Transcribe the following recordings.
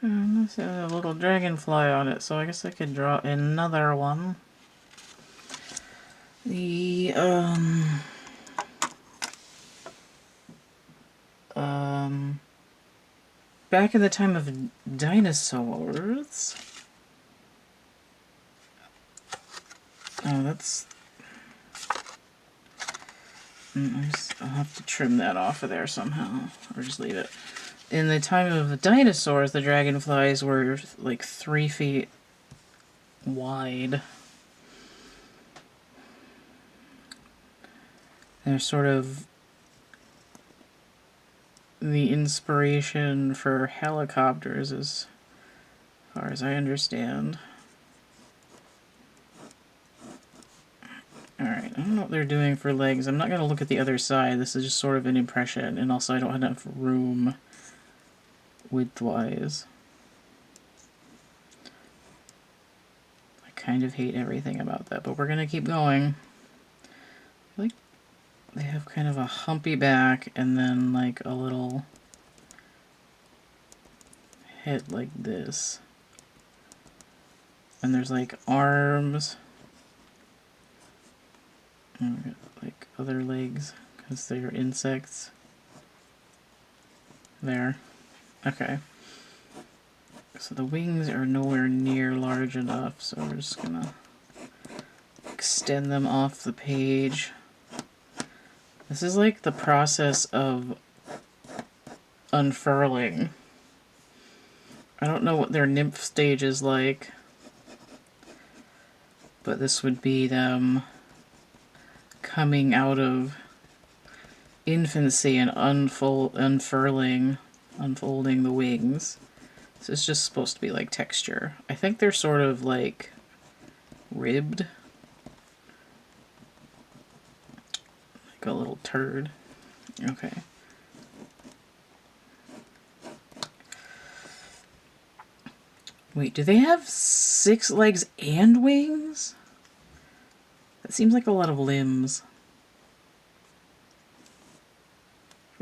This has a little dragonfly on it, so I guess I could draw another one. The, back in the time of dinosaurs. Oh, that's... I'll have to trim that off of there somehow, or just leave it. In the time of the dinosaurs, the dragonflies were like 3 feet wide. They're sort of the inspiration for helicopters, as far as I understand. Alright, I don't know what they're doing for legs. I'm not going to look at the other side. This is just sort of an impression, and also I don't have enough room width-wise. I kind of hate everything about that, but we're going to keep going. I feel like they have kind of a humpy back and then like a little head like this. And there's like arms. And like other legs because they're insects. There. Okay. So the wings are nowhere near large enough, so we're just gonna extend them off the page. This is like the process of unfurling. I don't know what their nymph stage is like, but this would be them coming out of infancy and unfolding the wings. So it's just supposed to be like texture. I think they're sort of like ribbed. Like a little turd. Okay. Wait, do they have 6 legs and wings? That seems like a lot of limbs.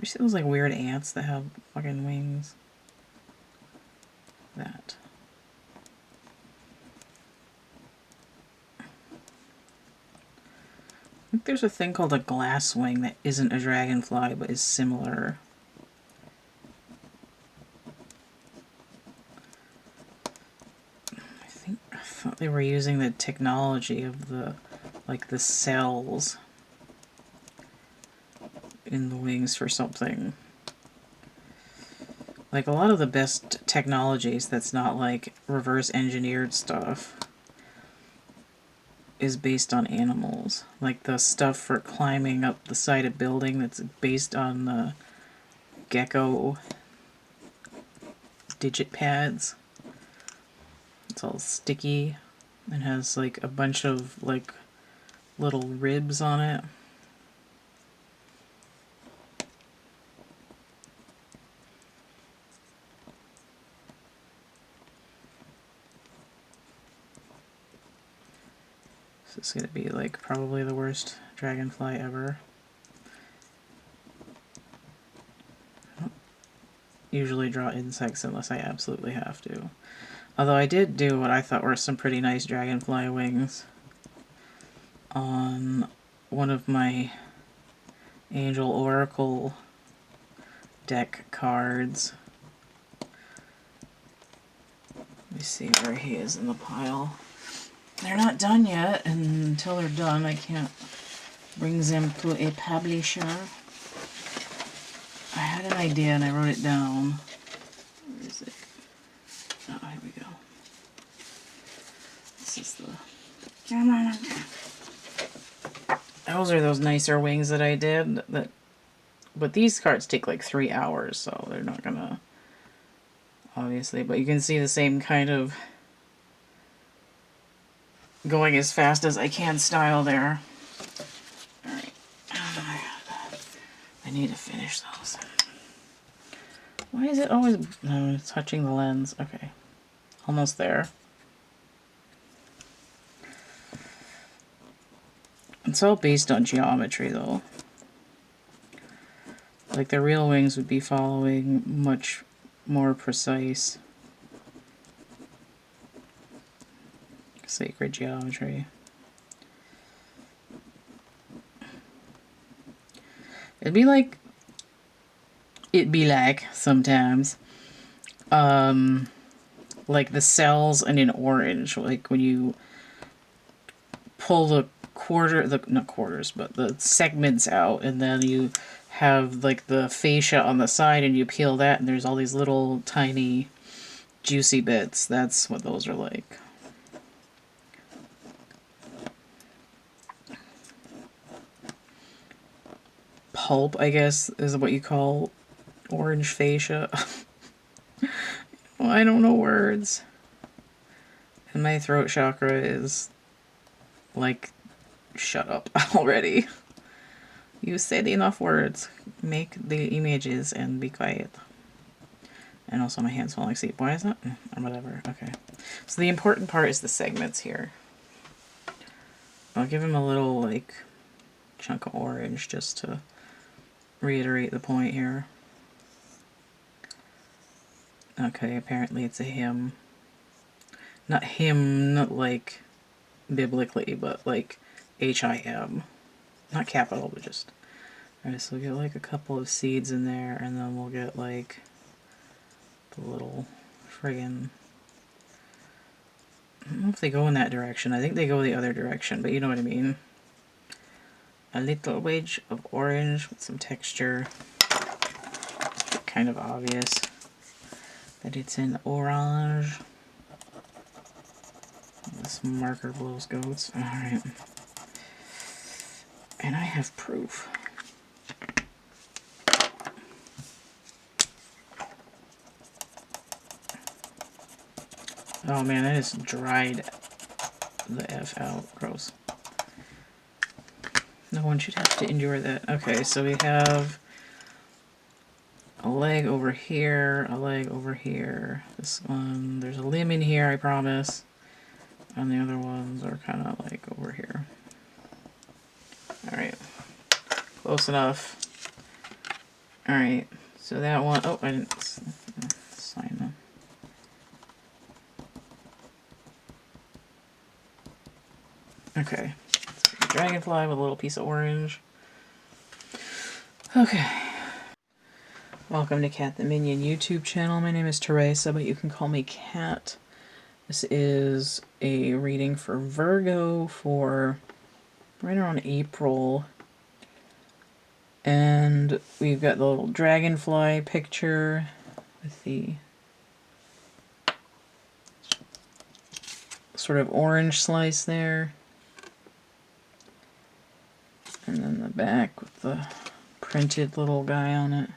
You see those like weird ants that have fucking wings? That. I think there's a thing called a glass wing that isn't a dragonfly but is similar. I thought they were using the technology of the cells in the wings for something. Like a lot of the best technologies that's not like reverse engineered stuff is based on animals. Like the stuff for climbing up the side of building that's based on the gecko digit pads. It's all sticky and has like a bunch of like little ribs on it. So it's gonna be like probably the worst dragonfly ever. I don't usually draw insects unless I absolutely have to. Although I did do what I thought were some pretty nice dragonfly wings on one of my Angel Oracle deck cards. Let me see where he is in the pile. They're not done yet, and until they're done I can't bring them to a publisher. I had an idea and I wrote it down. Where is it? Oh, here we go. This is the... Come on. Those are those nicer wings that I did. But these cards take like 3 hours, so they're not gonna... Obviously, but you can see the same kind of going as fast as I can style there. Alright. I need to finish those. Why is it always... No, it's touching the lens. Okay. Almost there. It's all based on geometry, though. Like, the real wings would be following much more precise Sacred geometry. It'd be like sometimes, like the cells in an orange, like when you pull the not quarters, but the segments out, and then you have like the fascia on the side, and you peel that, and there's all these little tiny juicy bits. That's what those are like. Pulp, I guess, is what you call orange fascia. Well, I don't know words. And my throat chakra is like, shut up already. You said enough words. Make the images and be quiet. And also my hands falling asleep. Why is that? Or whatever. Okay. So the important part is the segments here. I'll give him a little, like, chunk of orange just to reiterate the point here. Okay, apparently it's a him. Not him, not like biblically, but like H-I-M. Not capital, but just... Alright, so we'll get like a couple of seeds in there, and then we'll get like the little friggin'... I don't know if they go in that direction. I think they go the other direction, but you know what I mean. A little wedge of orange with some texture. Kind of obvious that it's in orange. This marker blows goats. Alright. And I have proof. Oh man, I just dried the F out. Gross. No one should have to endure that. Okay, so we have a leg over here, a leg over here. This one, there's a limb in here, I promise. And the other ones are kind of like over here. Alright. Close enough. Alright, so that one, oh, I didn't sign them. Okay, Dragonfly with a little piece of orange. Okay. Welcome to CATtheMinion YouTube channel. My name is Teresa, but you can call me Cat. This is a reading for Virgo for right around April. And we've got the little dragonfly picture with the sort of orange slice there. And then the back with the printed little guy on it.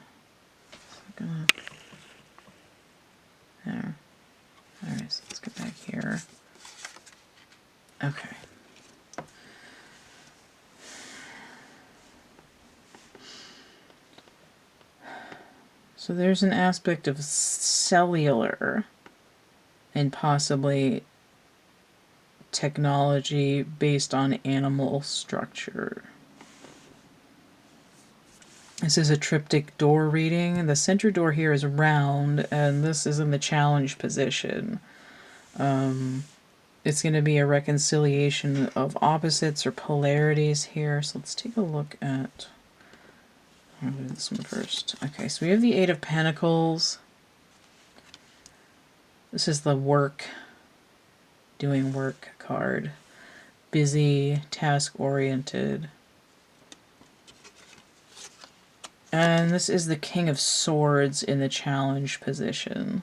There. Alright, so let's get back here. Okay. So there's an aspect of cellular and possibly technology based on animal structure. This is a triptych door reading. The center door here is round, and this is in the challenge position. It's going to be a reconciliation of opposites or polarities here. So let's take a look at... I'll do this one first. Okay, so we have the Eight of Pentacles. This is the work, doing work card. Busy, task-oriented. And this is the King of Swords in the challenge position.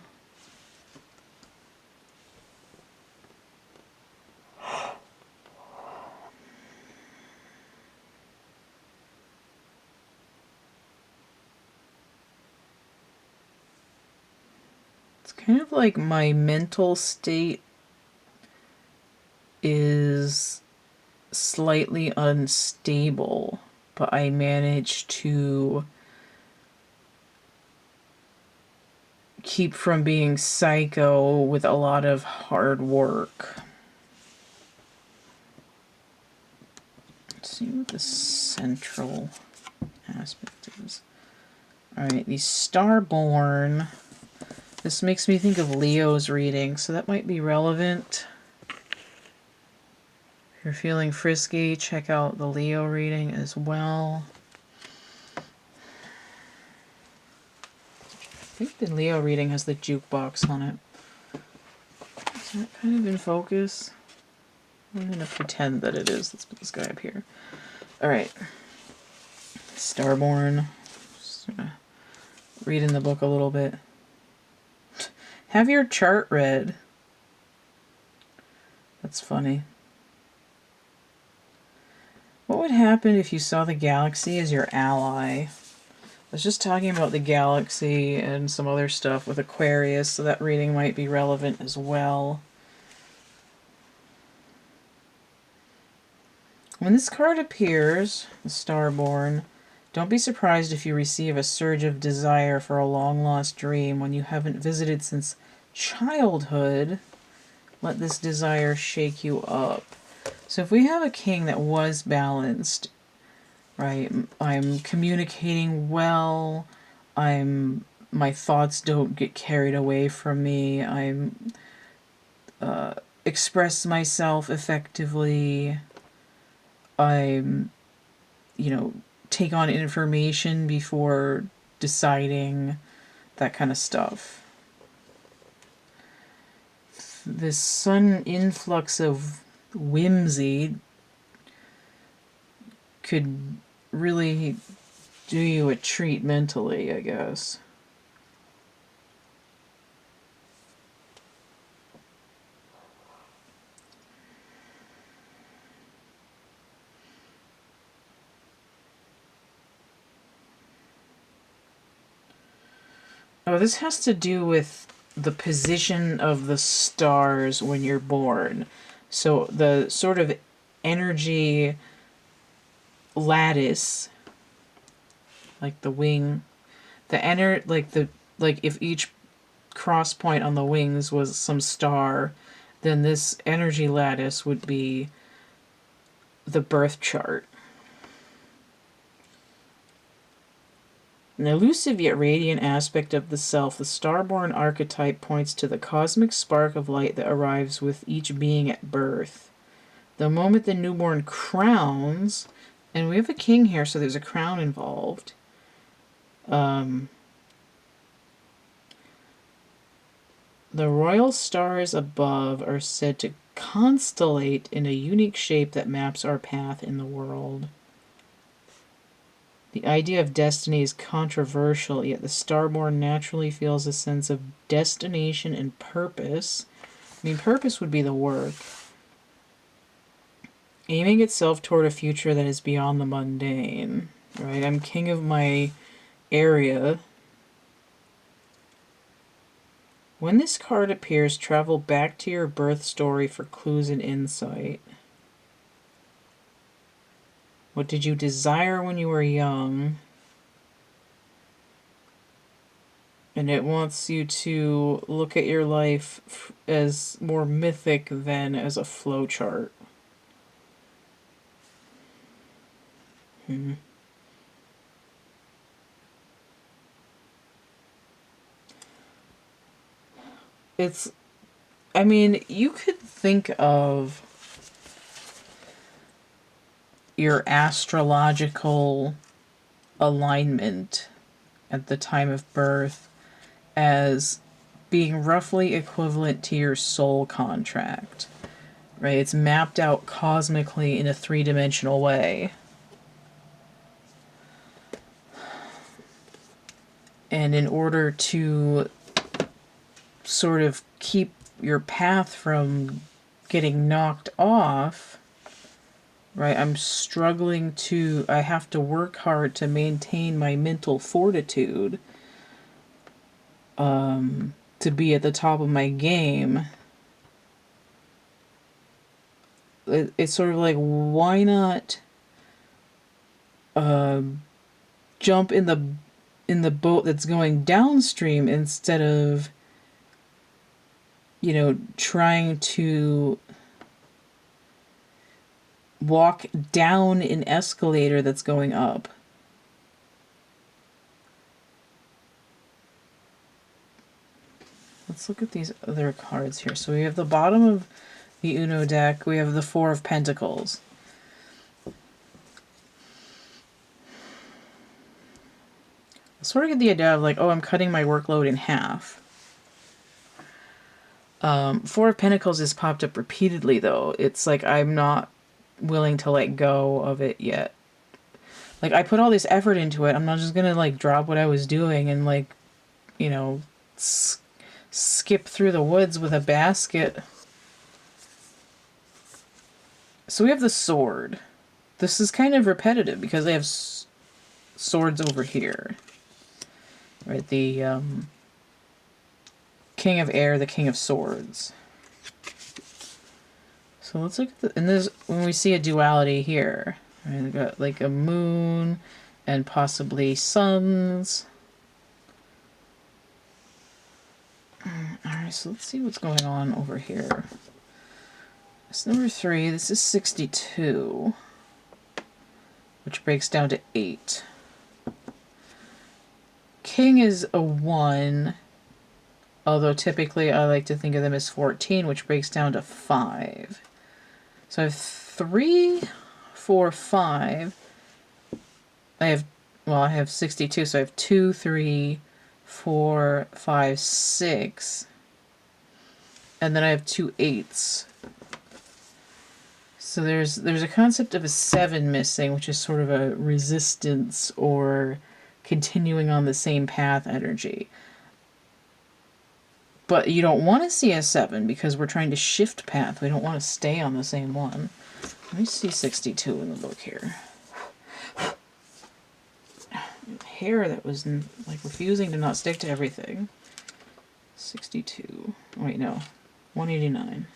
It's kind of like my mental state is slightly unstable, but I manage to keep from being psycho with a lot of hard work. Let's see what the central aspect is. Alright, the Starborn. This makes me think of Leo's reading, so that might be relevant. you're feeling frisky, check out the Leo reading as well. I think the Leo reading has the jukebox on it. Is that kind of in focus? I'm going to pretend that it is. Let's put this guy up here. Alright. Starborn. Just gonna read in the book a little bit. Have your chart read. That's funny. What would happen if you saw the galaxy as your ally? I was just talking about the galaxy and some other stuff with Aquarius, so that reading might be relevant as well. When this card appears, the Starborn, don't be surprised if you receive a surge of desire for a long-lost dream when you haven't visited since childhood. Let this desire shake you up. So if we have a king that was balanced, right, I'm communicating well, my thoughts don't get carried away from me, I'm express myself effectively, I'm, take on information before deciding, that kind of stuff. This sudden influx of whimsy could really do you a treat mentally, I guess. Oh, this has to do with the position of the stars when you're born. So the sort of energy lattice, like the wing, like if each cross point on the wings was some star, then this energy lattice would be the birth chart. An elusive yet radiant aspect of the self, the starborn archetype points to the cosmic spark of light that arrives with each being at birth. The moment the newborn crowns, and we have a king here, so there's a crown involved. The royal stars above are said to constellate in a unique shape that maps our path in the world. The idea of destiny is controversial, yet the starborn naturally feels a sense of destination and purpose. I mean, purpose would be the work. Aiming itself toward a future that is beyond the mundane. Right? I'm king of my area. When this card appears, travel back to your birth story for clues and insight. What did you desire when you were young? And it wants you to look at your life as more mythic than as a flowchart. It's, I mean, you could think of your astrological alignment at the time of birth as being roughly equivalent to your soul contract, right? It's mapped out cosmically in a three-dimensional way. And in order to sort of keep your path from getting knocked off, right, I have to work hard to maintain my mental fortitude to be at the top of my game. It's sort of like, why not jump in the boat that's going downstream instead of, trying to walk down an escalator that's going up. Let's look at these other cards here. So we have the bottom of the Uno deck, we have the Four of Pentacles. I sort of get the idea of like, oh, I'm cutting my workload in half. Four of Pentacles has popped up repeatedly, though. It's like I'm not willing to let go of it yet. Like, I put all this effort into it. I'm not just gonna, like, drop what I was doing and, like, you know, skip through the woods with a basket. So we have the sword. This is kind of repetitive because they have swords over here. Right, the King of Air, the King of Swords. So let's look at the, and this, when we see a duality here, right, we've got like a moon and possibly suns. Alright, so let's see what's going on over here. This number 3, this is 62, which breaks down to 8. King is a 1, although typically I like to think of them as 14, which breaks down to 5. So I have 3, 4, 5. I have 62, so I have 2, 3, 4, 5, 6. And then I have 2 8s. So there's a concept of a 7 missing, which is sort of a resistance or continuing on the same path energy. But you don't want to see a 7 because we're trying to shift path. We don't want to stay on the same one. Let me see 62 in the book here. Hair that was like refusing to not stick to everything. 62. Wait, no. 189.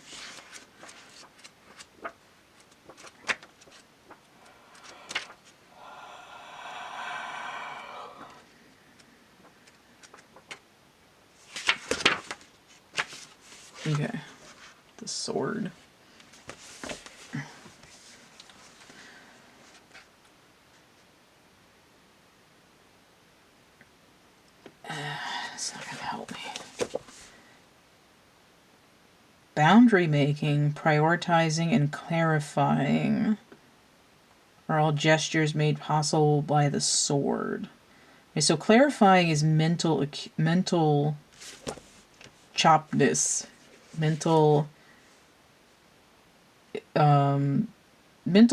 Okay. The sword. It's not going to help me. Boundary making, prioritizing, and clarifying are all gestures made possible by the sword. Okay, so clarifying is mental chopness, mental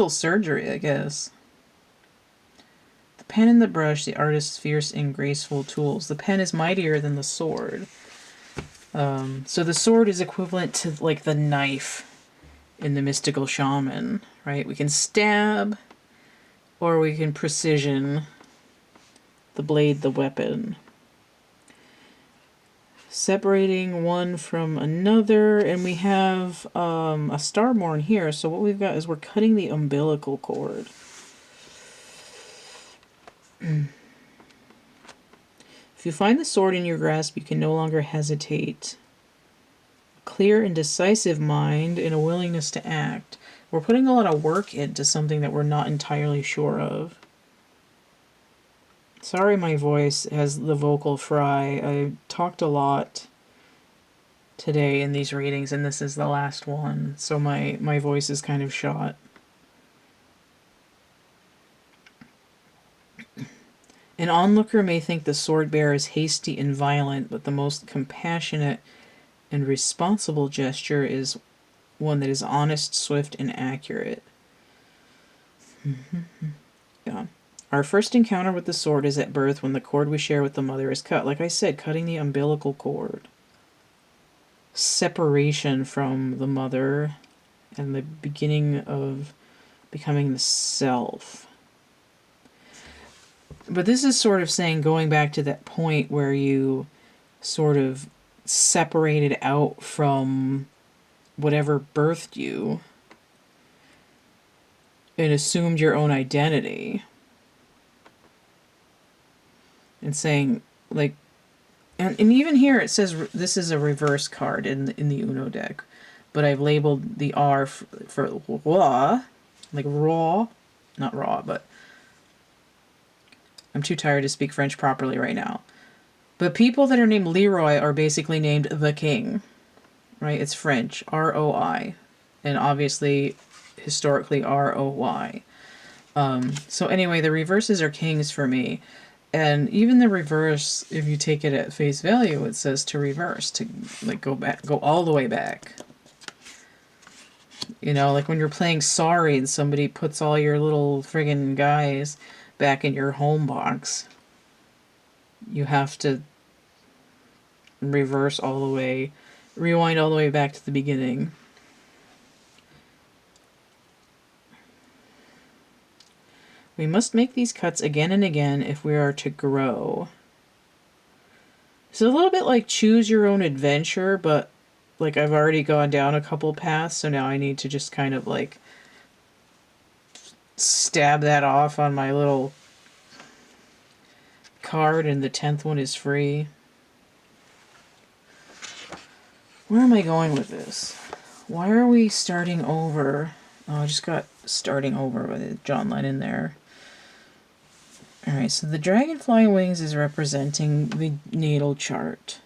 surgery, I guess. The pen and the brush, the artist's fierce and graceful tools. The pen is mightier than the sword. So the sword is equivalent to like the knife in the mystical shaman, right? We can stab or we can precision the blade, the weapon. Separating one from another, and we have a starborn here, so what we've got is we're cutting the umbilical cord. If you find the sword in your grasp, you can no longer hesitate. A clear and decisive mind and a willingness to act. We're putting a lot of work into something that we're not entirely sure of. Sorry my voice has the vocal fry. I talked a lot today in these readings, and this is the last one, so my voice is kind of shot. An onlooker may think the sword bearer is hasty and violent, but the most compassionate and responsible gesture is one that is honest, swift, and accurate. Yeah. Our first encounter with the sword is at birth when the cord we share with the mother is cut. Like I said, cutting the umbilical cord. Separation from the mother and the beginning of becoming the self. But this is sort of saying, going back to that point where you sort of separated out from whatever birthed you and assumed your own identity. And saying, like, and even here it says this is a reverse card in the Uno deck, but I've labeled the R for raw, like raw, not raw, but I'm too tired to speak French properly right now. But people that are named Leroy are basically named the King, right? It's French, R-O-I. and obviously historically ROY. So anyway, the reverses are kings for me. And even the reverse, if you take it at face value, it says to reverse, to like go back, go all the way back. You know, like when you're playing Sorry and somebody puts all your little friggin' guys back in your home box, you have to reverse all the way, rewind all the way back to the beginning. We must make these cuts again and again if we are to grow. It's a little bit like choose your own adventure, but like I've already gone down a couple paths, so now I need to just kind of like stab that off on my little card, and the 10th one is free. Where am I going with this? Why are we starting over? Oh, I just got starting over with John Lennon there. Alright, so the dragonfly wings is representing the natal chart.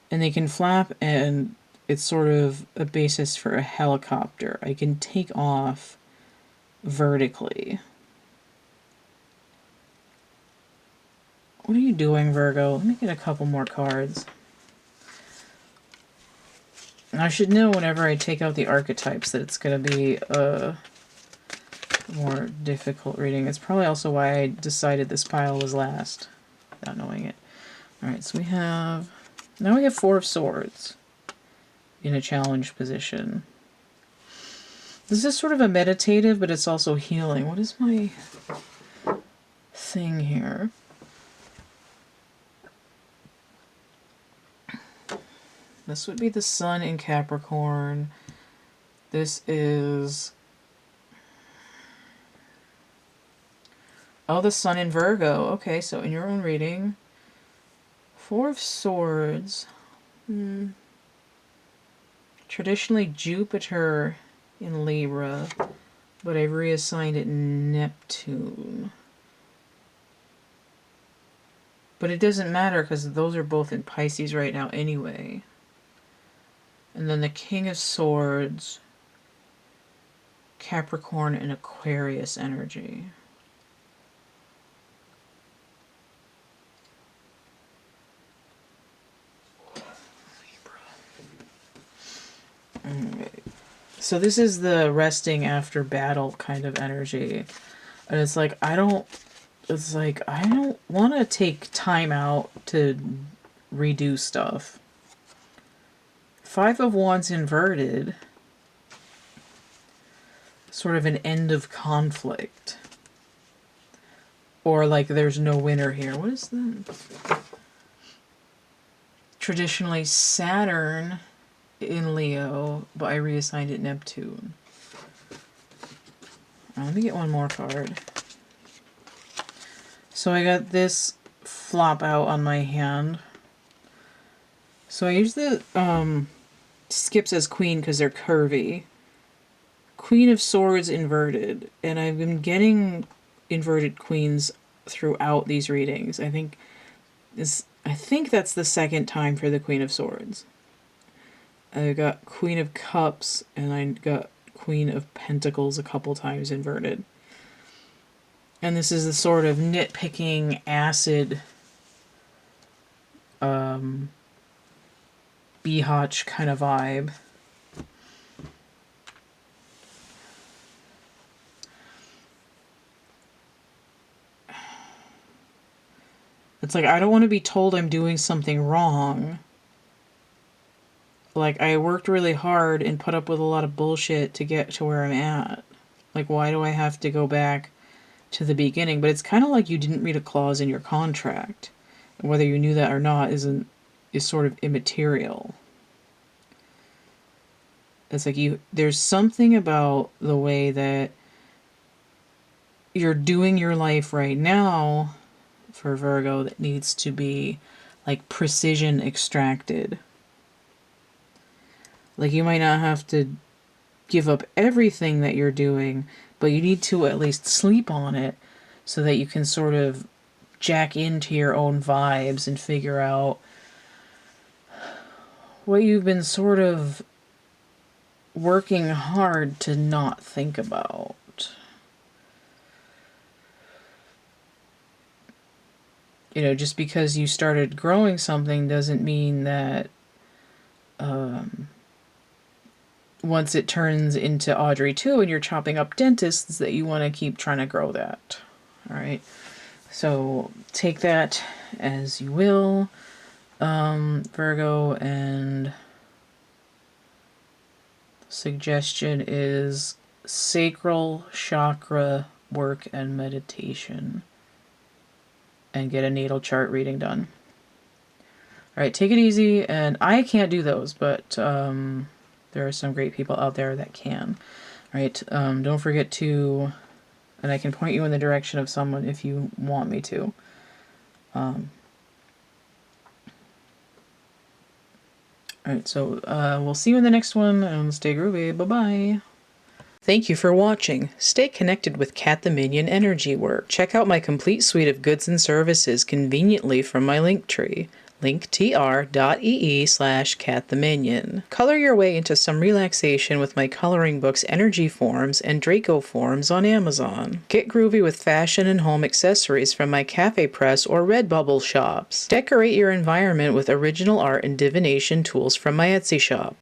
And they can flap, and it's sort of a basis for a helicopter. I can take off vertically. What are you doing, Virgo? Let me get a couple more cards. And I should know whenever I take out the archetypes that it's going to be a more difficult reading. It's probably also why I decided this pile was last, without knowing it. Alright, so we have... Now we have 4 of Swords in a challenge position. This is sort of a meditative, but it's also healing. What is my thing here? This would be the Sun in Capricorn. This is... Oh, the Sun in Virgo. Okay, so in your own reading, 4 of Swords. Traditionally Jupiter in Libra, but I've reassigned it Neptune. But it doesn't matter because those are both in Pisces right now anyway. And then the King of Swords, Capricorn and Aquarius energy. So this is the resting after battle kind of energy. And it's like, I don't want to take time out to redo stuff. 5 of Wands inverted. Sort of an end of conflict. Or like there's no winner here. What is that? Traditionally Saturn in Leo, but I reassigned it Neptune. Let me get one more card. So I got this flop out on my hand. So I use the skips as queen because they're curvy. Queen of Swords inverted, and I've been getting inverted queens throughout these readings. I think that's the second time for the Queen of Swords. I got Queen of Cups, and I got Queen of Pentacles a couple times inverted. And this is the sort of nitpicking acid Behotch kind of vibe. It's like, I don't want to be told I'm doing something wrong. Like, I worked really hard and put up with a lot of bullshit to get to where I'm at. Like, why do I have to go back to the beginning? But it's kind of like you didn't read a clause in your contract. And whether you knew that or not is sort of immaterial. It's like there's something about the way that you're doing your life right now for Virgo that needs to be like precision extracted. Like, you might not have to give up everything that you're doing, but you need to at least sleep on it so that you can sort of jack into your own vibes and figure out what you've been sort of working hard to not think about. You know, just because you started growing something doesn't mean that once it turns into Audrey 2 and you're chopping up dentists that you want to keep trying to grow that. All right. So take that as you will, Virgo, and suggestion is sacral chakra work and meditation, and get a natal chart reading done. All right, take it easy, and I can't do those, but there are some great people out there that can. All right, don't forget to, and I can point you in the direction of someone if you want me to. All right, so we'll see you in the next one, and stay groovy. Bye-bye. Thank you for watching. Stay connected with CATtheMinion energy work. Check out my complete suite of goods and services conveniently from my Linktree. linktr.ee/CATtheMinion. Color your way into some relaxation with my coloring books Energy Forms and Draco Forms on Amazon. Get groovy with fashion and home accessories from my Cafe Press or Redbubble shops. Decorate your environment with original art and divination tools from my Etsy shop.